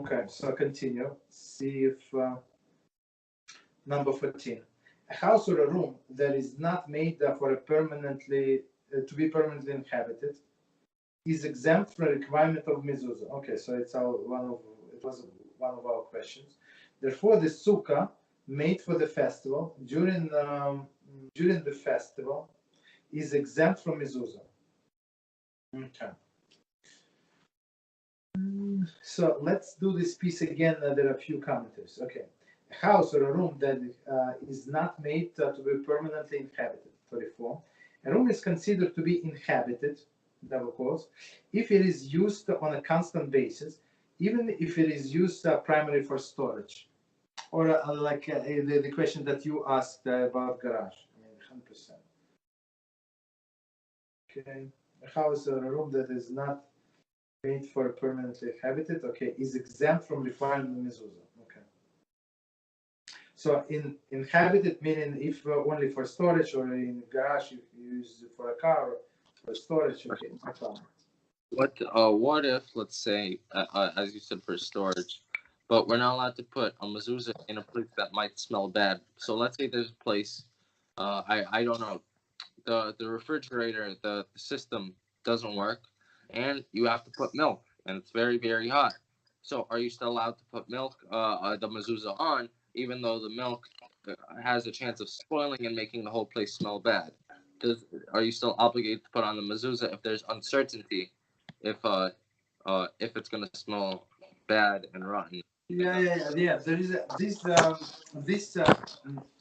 Okay, so continue. See if number 14. A house or a room that is not made for a permanently to be permanently inhabited is exempt from the requirement of mezuzah. Okay, so it was one of our questions. Therefore, the sukkah made for the festival during the festival is exempt from mezuzah. Okay. So let's do this piece again. There are a few commentaries. Okay. A house or a room that is not made to be permanently inhabited. 34. A room is considered to be inhabited, double quotes, if it is used on a constant basis, even if it is used primarily for storage. Or like the question that you asked about garage. I mean, 100%. Okay. A house or a room that is not made for permanently inhabited, okay, is exempt from requiring mezuzah. Okay. So inhabited meaning if only for storage, or in garage you use it for a car or for storage. Okay, no problem. What if, let's say, as you said, for storage, but we're not allowed to put a mezuzah in a place that might smell bad. So let's say there's a place, I don't know, the refrigerator, the system doesn't work, and you have to put milk, and it's very, very hot. So are you still allowed to put milk, the mezuzah on, even though the milk has a chance of spoiling and making the whole place smell bad? Are you still obligated to put on the mezuzah if there's uncertainty, if it's going to smell bad and rotten? Yeah. There is this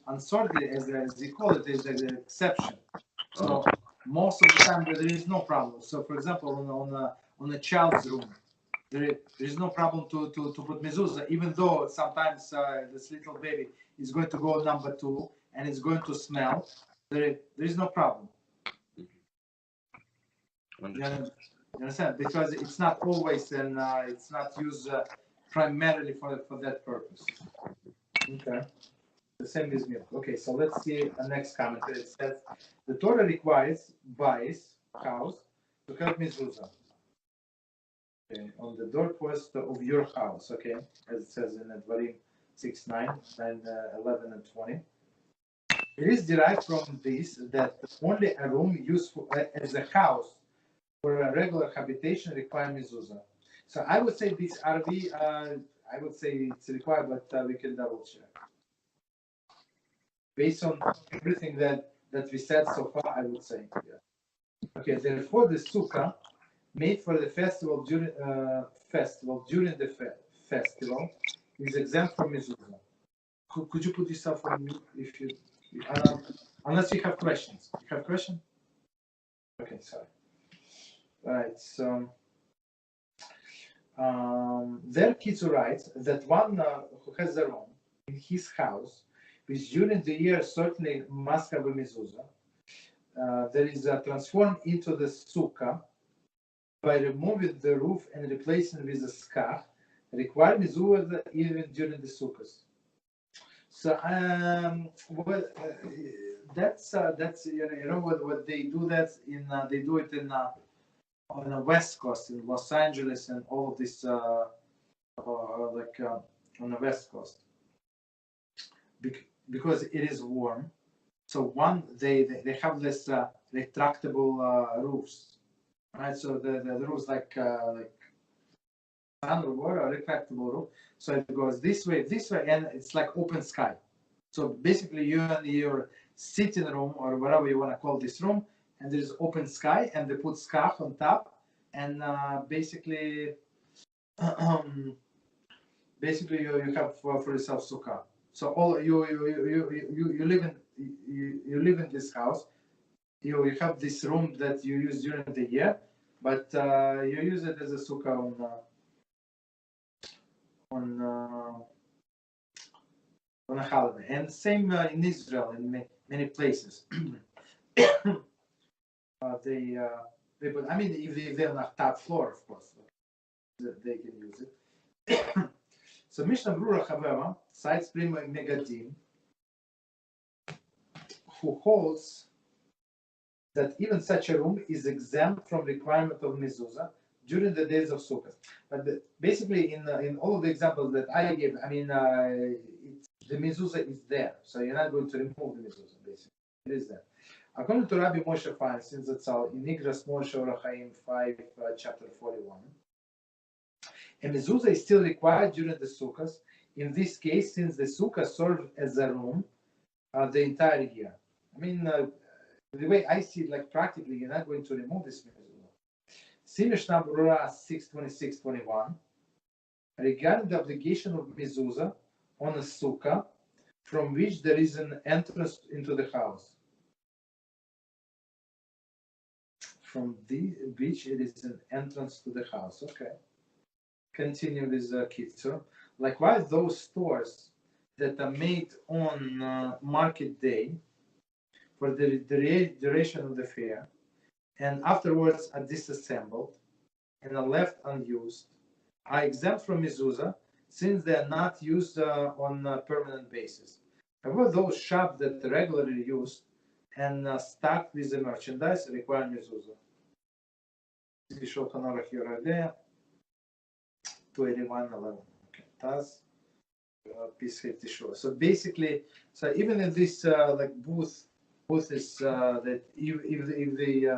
uncertainty, as they call it, is an exception. So most of the time there is no problem. So for example, on a child's room, there is no problem to put mezuzah, even though sometimes this little baby is going to go number 2 and it's going to smell. There is no problem. You understand? Because it's not always, and it's not used primarily for that purpose. Okay. The same is milk. Okay, so let's see the next comment. It says the Torah requires house to have mezuzah. Okay, on the doorpost of your house. Okay, as it says in Dvarim 6:9 and 11 and 20. It is derived from this that only a room used as a house for a regular habitation requires mezuzah. So I would say this RV, I would say it's required, but we can double check. Based on everything that we said so far, I would say, yeah. Okay, therefore the sukkah made for the festival during the festival is exempt from mezuzah. Could you put yourself on mute if you, unless you have questions? You have questions? Okay, sorry. All right, so there Kitzur writes that one who has a room in his house, which during the year certainly must have a mezuzah, that is transformed into the sukkah by removing the roof and replacing with a skach, require mezuzah even during the sukkahs. So that's you know what they do, that in they do it in on the West Coast, in Los Angeles and all of this on the West Coast, because it is warm. So they have this retractable roofs, right? So the roofs like sun or water, a retractable roof. So it goes this way, and it's like open sky. So basically, you're in your sitting room or whatever you want to call this room, and there's open sky, and they put scarf on top, and basically you have for yourself sukkah. So all you live in this house. You have this room that you use during the year, but you use it as a sukkah on a holiday. And same in Israel, in many places. They put, I mean, if they're on the top floor, of course, they can use it. So Mishnah Brura, however, cites Prima Megadim, who holds that even such a room is exempt from requirement of mezuzah during the days of Sukkot. But basically, in all of the examples that I gave, I mean, the mezuzah is there, so you're not going to remove the mezuzah. Basically, it is there. According to Rabbi Moshe Feinstein, that's all in Igras Moshe Orachaim 5, chapter 41. A mezuzah is still required during the Sukkot. In this case, since the Sukkah serves as a room the entire year. I mean, the way I see it, like practically, you're not going to remove this mezuzah. See Mishnah Berurah 6:26-21. Regarding the obligation of mezuzah on a sukkah from which there is an entrance into the house. From which it is an entrance to the house. Okay. Continue with Kitzur. Likewise, those stores that are made on market day for the duration of the fair and afterwards are disassembled and are left unused are exempt from mezuzah since they are not used on a permanent basis. However, those shops that are regularly used and stocked with the merchandise require mezuzah. Shulchan Aruch here there. 281:11. Okay, that's piece 50 short. So basically, so even in this like booth is that if they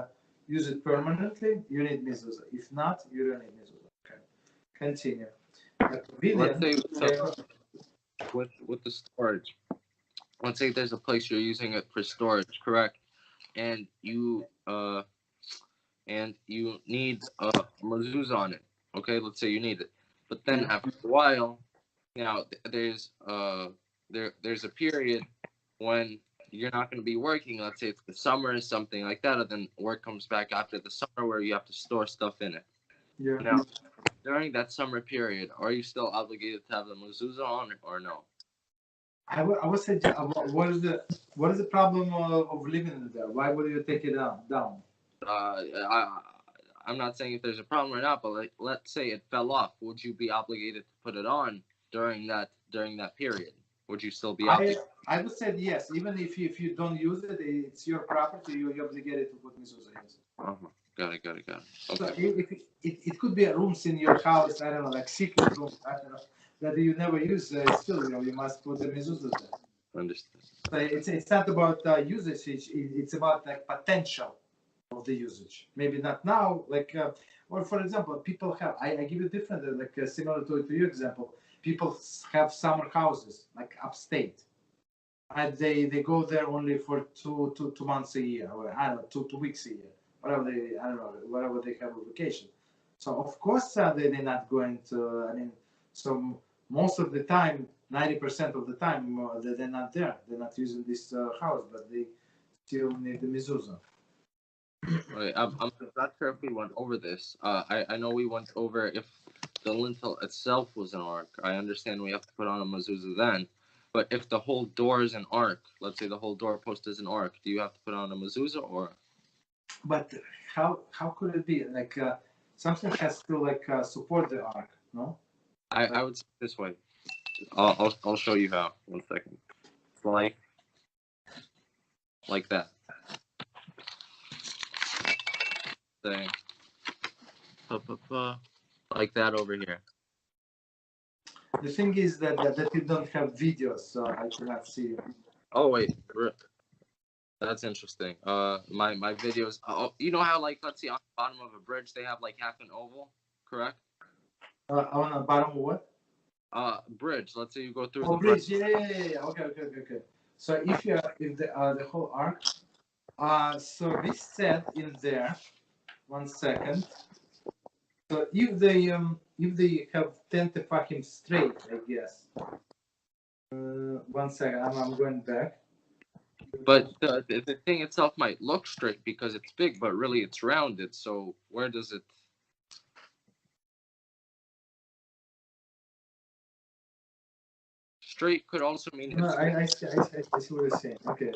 use it permanently, you need mezuzah. If not, you don't need mezuzah. Okay, continue. Let's say so with the storage. Let's say there's a place you're using it for storage, correct? And you need a mezuzah on it. Okay, let's say you need it. But then after a while, now there's a period when you're not going to be working. Let's say it's the summer or something like that, and then work comes back after the summer where you have to store stuff in it. Yeah. Now, during that summer period, are you still obligated to have the mezuzah on or no? I would say, what is the problem of living in there? Why would you take it down? I'm not saying if there's a problem or not, but like, let's say it fell off. Would you be obligated to put it on during that period? Would you still be obligated? I would say yes. Even if you don't use it, it's your property. You're obligated to put mezuzah in. Got it. Okay. So it could be rooms in your house. I don't know, like secret rooms. I don't know that you never use. Still, you must put the mezuzah there. Understood. So it's not about usage. It's about like potential of the usage. Maybe not now, like, or for example, people have, I give you different, like similar to your example, people have summer houses, like upstate, and they go there only for two months a year, or I don't know, 2 weeks a year, whatever they have a vacation. So of course they're not going to, I mean, so most of the time, 90% of the time, they're not there, they're not using this house, but they still need the mezuzah. Right. I'm not sure if we went over this. I know we went over if the lintel itself was an ark. I understand we have to put on a mezuzah then. But if the whole door is an ark, let's say the whole doorpost is an ark, do you have to put on a mezuzah or? But how could it be? Like something has to like support the ark, no? I would say this way. I'll show you how. 1 second. It's like that. Say, like that over here. The thing is that you don't have videos, so I cannot see you. Oh wait, that's interesting. My videos. Oh, you know how like let's see on the bottom of a bridge they have like half an oval, correct? On the bottom of what? Bridge. Let's say you go through. Oh, bridge. Yeah. Okay. So if the whole arc, so we said in there. 1 second. So if they have 10 tefachim straight, I guess. 1 second, I'm going back. But the thing itself might look straight because it's big, but really it's rounded. So where does it? Straight could also mean. No, I see what you're saying. Okay.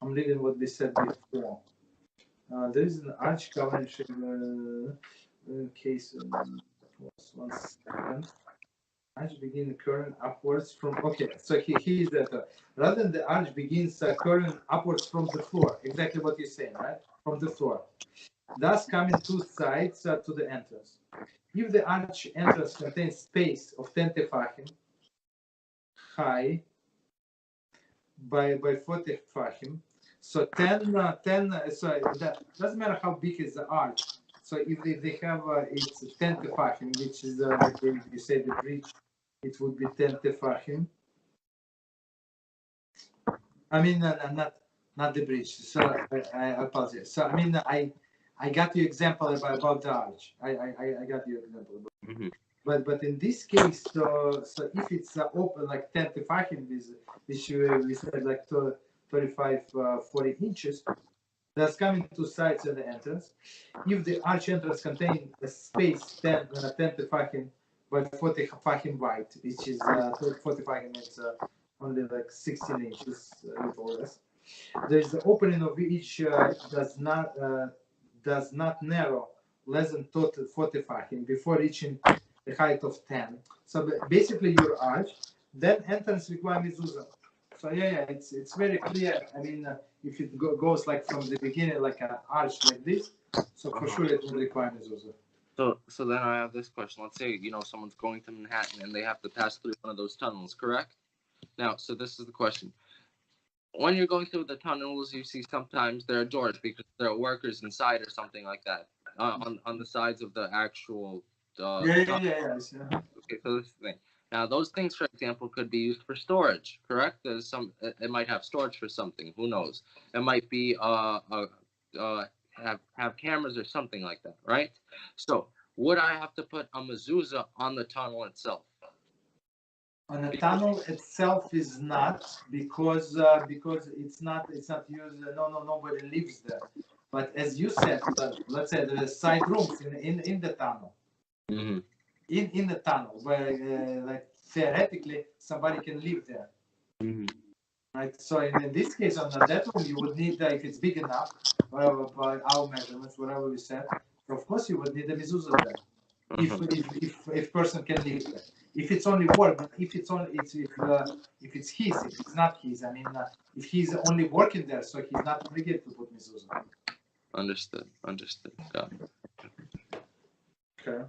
I'm reading what we said before. There is an arch covering in case. 1 second. Arch begins current upwards from. Okay, so he is that. Rather than the arch begins current upwards from the floor. Exactly what you're saying, right? From the floor. thus coming two sides to the entrance. If the arch entrance contains space of 10 tefachim high by 40 tefachim, so 10, so that doesn't matter how big is the arch. So if they have it's 10 tefachim, which is like you say the bridge, it would be 10 tefachim. I mean, not the bridge. So I apologize. So I mean, I got your example about the arch. I got your example. Mm-hmm. But in this case, so if it's open like 10 tefachim, which we said like 35, 40 inches, that's coming two sides of the entrance. If the arch entrance contains a space 10 tefachim by 40 tefachim wide, which is 40 tefachim, it's only like 16 inches, or less. There is the opening of each does not narrow less than 40 tefachim before reaching the height of 10. So basically, your arch, then entrance requires mezuzah. So yeah, it's very clear. I mean, if it goes like from the beginning, like an arch like this, so for sure it will require mezuzah. So then I have this question. Let's say someone's going to Manhattan and they have to pass through one of those tunnels, correct? Now, so this is the question. When you're going through the tunnels, you see sometimes there are doors because there are workers inside or something like that on the sides of the actual. Yeah. Okay, so this is the thing. Now, those things, for example, could be used for storage, correct? There's it might have storage for something. Who knows? It might be have cameras or something like that, right? So, would I have to put a mezuzah on the tunnel itself? On the tunnel itself is not because it's not used. Nobody lives there. But as you said, let's say there are side rooms in the tunnel. Mm-hmm. In the tunnel where like theoretically somebody can live there. Mm-hmm. Right. So in this case, on that room, you would need if it's big enough, by our measurements, whatever we said. Of course, you would need a mezuzah there. If person can live there. If it's only work, if it's his, if it's not his. I mean, if he's only working there, so he's not obligated to put mezuzah. Understood. Got it. Okay.